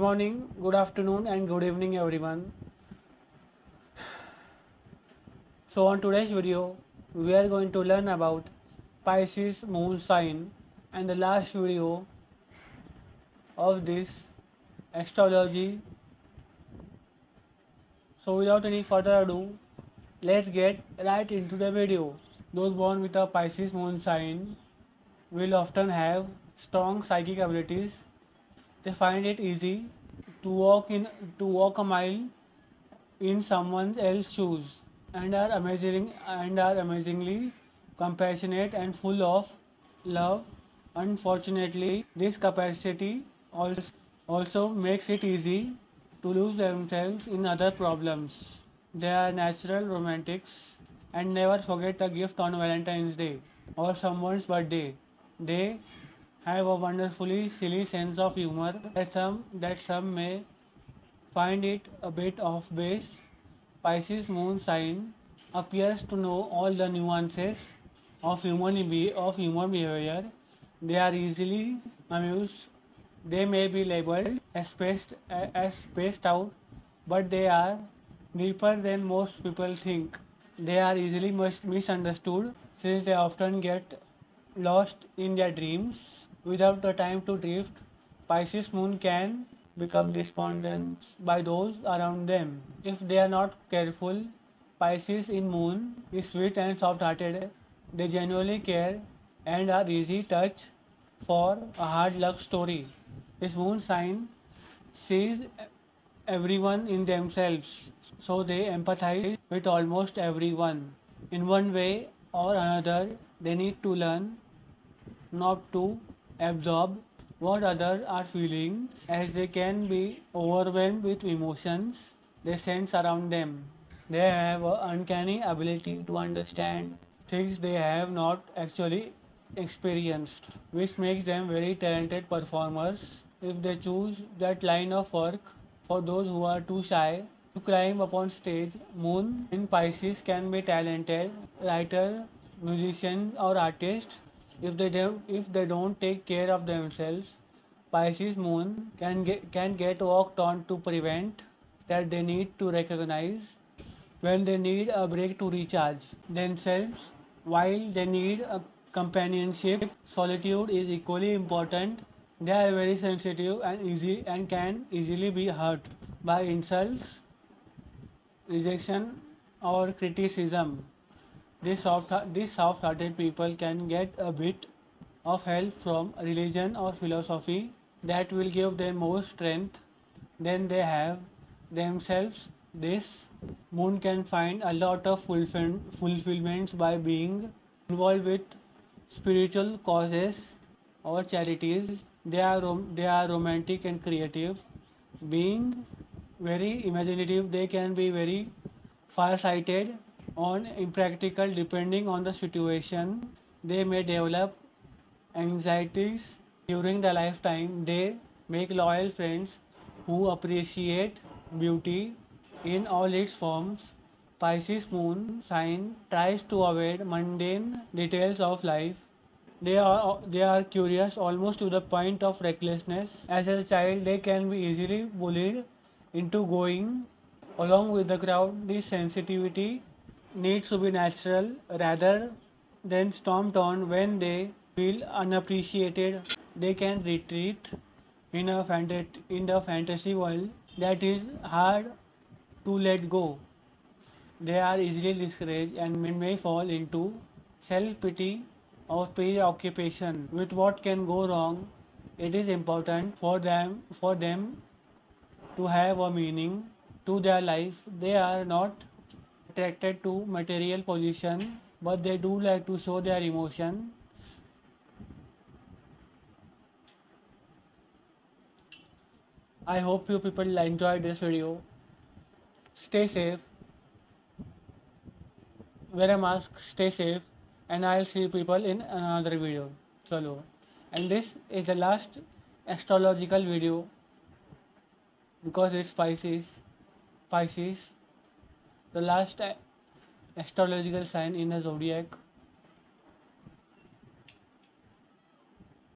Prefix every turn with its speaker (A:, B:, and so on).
A: morning, good afternoon, and good evening, everyone. So, on today's video, we are going to learn about Pisces moon sign and the last video of this astrology. So, without any further ado, let's get right into the video. Those born with a Pisces moon sign will often have strong psychic abilities. They find it easy to walk a mile in someone else's shoes and are amazingly compassionate and full of love. Unfortunately, this capacity also makes it easy to lose themselves in other problems. They are natural romantics and never forget a gift on Valentine's Day or someone's birthday. They have a wonderfully silly sense of humor that some may find it a bit off base. Pisces moon sign appears to know all the nuances of human behavior. They are easily amused. They may be labeled as spaced out, but they are deeper than most people think. They are easily misunderstood since they often get lost in their dreams without the time to drift. Pisces moon can become despondent by those around them if they are not careful. Pisces in moon is sweet and soft-hearted. They genuinely care and are easy touch for a hard luck story. This moon sign sees everyone in themselves, so they empathize with almost everyone. In one way or another, they need to learn not to absorb what others are feeling, as they can be overwhelmed with emotions they sense around them. They have an uncanny ability to understand things they have not actually experienced, which makes them very talented performers if they choose that line of work. For those who are too shy to climb upon stage, Moon in Pisces can be talented writer, musician, or artist. If they don't take care of themselves, Pisces Moon can get walked on to prevent that. They need to recognize when they need a break to recharge themselves. While they need a companionship, solitude is equally important. They are very sensitive and can easily be hurt by insults, rejection, or criticism. These soft-hearted people can get a bit of help from religion or philosophy that will give them more strength than they have themselves. This moon can find a lot of fulfillments by being involved with spiritual causes or charities. They are romantic and creative. Being very imaginative, they can be very far-sighted or impractical depending on the situation. They may develop anxieties during the lifetime. They make loyal friends who appreciate beauty in all its forms. Pisces moon sign tries to avoid mundane details of life. They are curious almost to the point of recklessness. As a child, they can be easily bullied into going along with the crowd. This sensitivity needs to be natural rather than stomped on. When they feel unappreciated, they can retreat in the fantasy world that is hard to let go. They are easily discouraged and may fall into self-pity or preoccupation with what can go wrong. It is important for them to have a meaning to their life. They are not attracted to material position, but they do like to show their emotion. I hope you people enjoyed this video. Stay safe, wear a mask, stay safe, and I'll see people in another video. Chalo. And this is the last astrological video because it's Pisces. Pisces, the last astrological sign in the zodiac.